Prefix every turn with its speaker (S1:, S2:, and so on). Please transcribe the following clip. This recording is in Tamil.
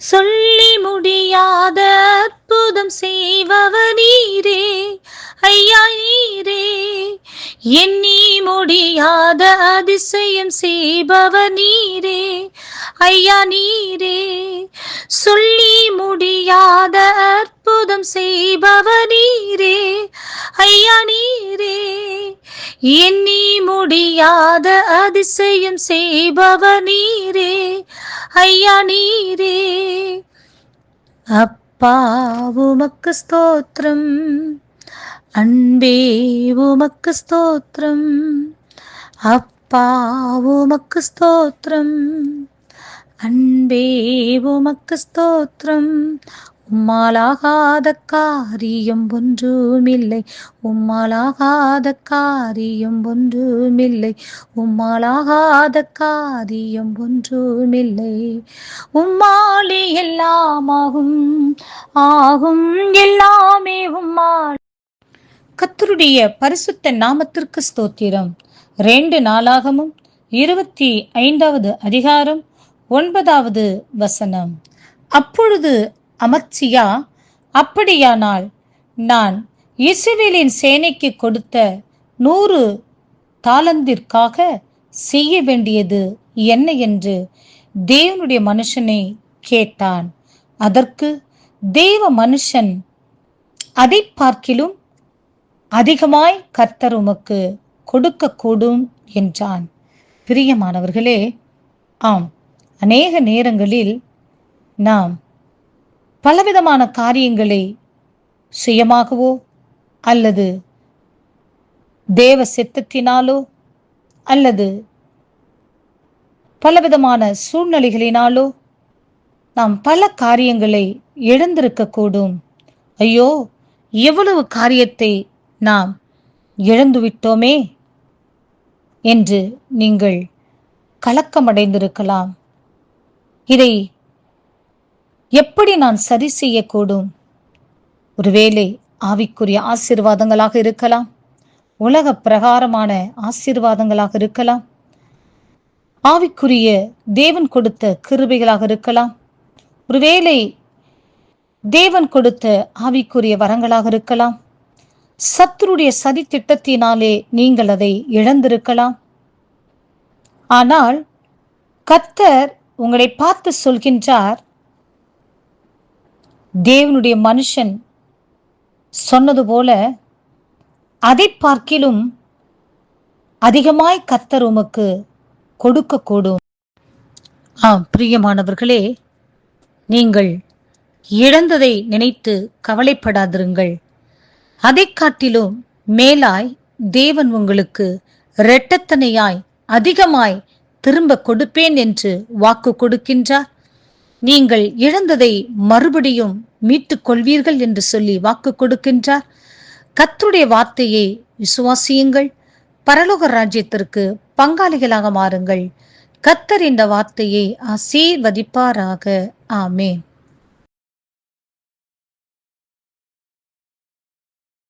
S1: சொல்லி முடியாத அற்புதம் செய்பவர் நீரே, ஐயா நீரே. எண்ணி முடியாத அதிசயம் செய்பவர் நீரே, ஐயா நீரே. சொல்லி முடியாத அற்புதம் செய்பவர் நீரே, ஐயா நீரே. எண்ணி முடியாத அதிசயம் செய்பவர் நீரே, ஐயா நீரே. அப்பா உமக்கு ஸ்தோத்திரம், அன்பே உமக்கு ஸ்தோத்திரம். அப்பா உமக்கு ஸ்தோத்திரம், அன்பே உமக்கு ஸ்தோத்திரம். உம்மாலாகாத காரியம் ஒன்றுமில்லை, உம்மாலாகாத காரியம் ஒன்றுமில்லை, உம்மாலாகாத காரியம் ஒன்றுமில்லை. உம்மாலே எல்லாம் ஆகும், ஆகும் எல்லாமே உம்மால். கர்த்தருடைய பரிசுத்த நாமத்திற்கு ஸ்தோத்திரம். 2 நாளாகமும் 25வது அதிகாரம் 9வது வசனம். அப்பொழுது அமத்சியா, அப்படியானால் நான் இஸ்ரவேலின் சேனைக்கு கொடுத்த 100 தாலந்திற்காக செய்ய வேண்டியது என்ன என்று தேவனுடைய மனுஷனை கேட்டான். அதற்கு தேவ மனுஷன், அதை பார்க்கிலும் அதிகமாய் கர்த்தர் உமக்கு கொடுக்க கூடும் என்றான். பிரியமானவர்களே, ஆம், அநேக நேரங்களில் நாம் பலவிதமான காரியங்களை சுயமாகவோ அல்லது தேவ சித்தத்தினாலோ அல்லது பலவிதமான சூழ்நிலைகளினாலோ நாம் பல காரியங்களை இழந்திருக்கக்கூடும். ஐயோ, எவ்வளவு காரியத்தை நாம் இழந்துவிட்டோமே என்று நீங்கள் கலக்கமடைந்திருக்கலாம். இதை எப்படி நான் சரி செய்யக்கூடும்? ஒருவேளை ஆவிக்குரிய ஆசீர்வாதங்களாக இருக்கலாம், உலக பிரகாரமான ஆசீர்வாதங்களாக இருக்கலாம், ஆவிக்குரிய தேவன் கொடுத்த கிருபைகளாக இருக்கலாம், ஒருவேளை தேவன் கொடுத்த ஆவிக்குரிய வரங்களாக இருக்கலாம். சத்துருடைய சதி திட்டத்தினாலே நீங்கள் அதை இழந்திருக்கலாம். ஆனால் கர்த்தர் உங்களை பார்த்து சொல்கின்றார், தேவனுடைய மனுஷன் சொன்னது போல அதை பார்க்கிலும் அதிகமாய் கர்த்தர் உமக்கு கொடுக்க கூடும். ஆம் பிரியமானவர்களே, நீங்கள் இழந்ததை நினைத்து கவலைப்படாதிருங்கள். அதை காட்டிலும் மேலாய் தேவன் உங்களுக்கு இரட்டத்தனையாய் அதிகமாய் திரும்ப கொடுப்பேன் என்று வாக்கு கொடுக்கின்றார். நீங்கள் இழந்ததை மறுபடியும் மீட்டுக் கொள்வீர்கள் என்று சொல்லி வாக்கு கொடுக்கின்றார். கர்த்தருடைய வார்த்தையை விசுவாசியுங்கள், பரலோக ராஜ்யத்திற்கு பங்காளிகளாக மாறுங்கள். கர்த்தர் இந்த வார்த்தையை ஆசீர்வதிப்பாராக. ஆமென்.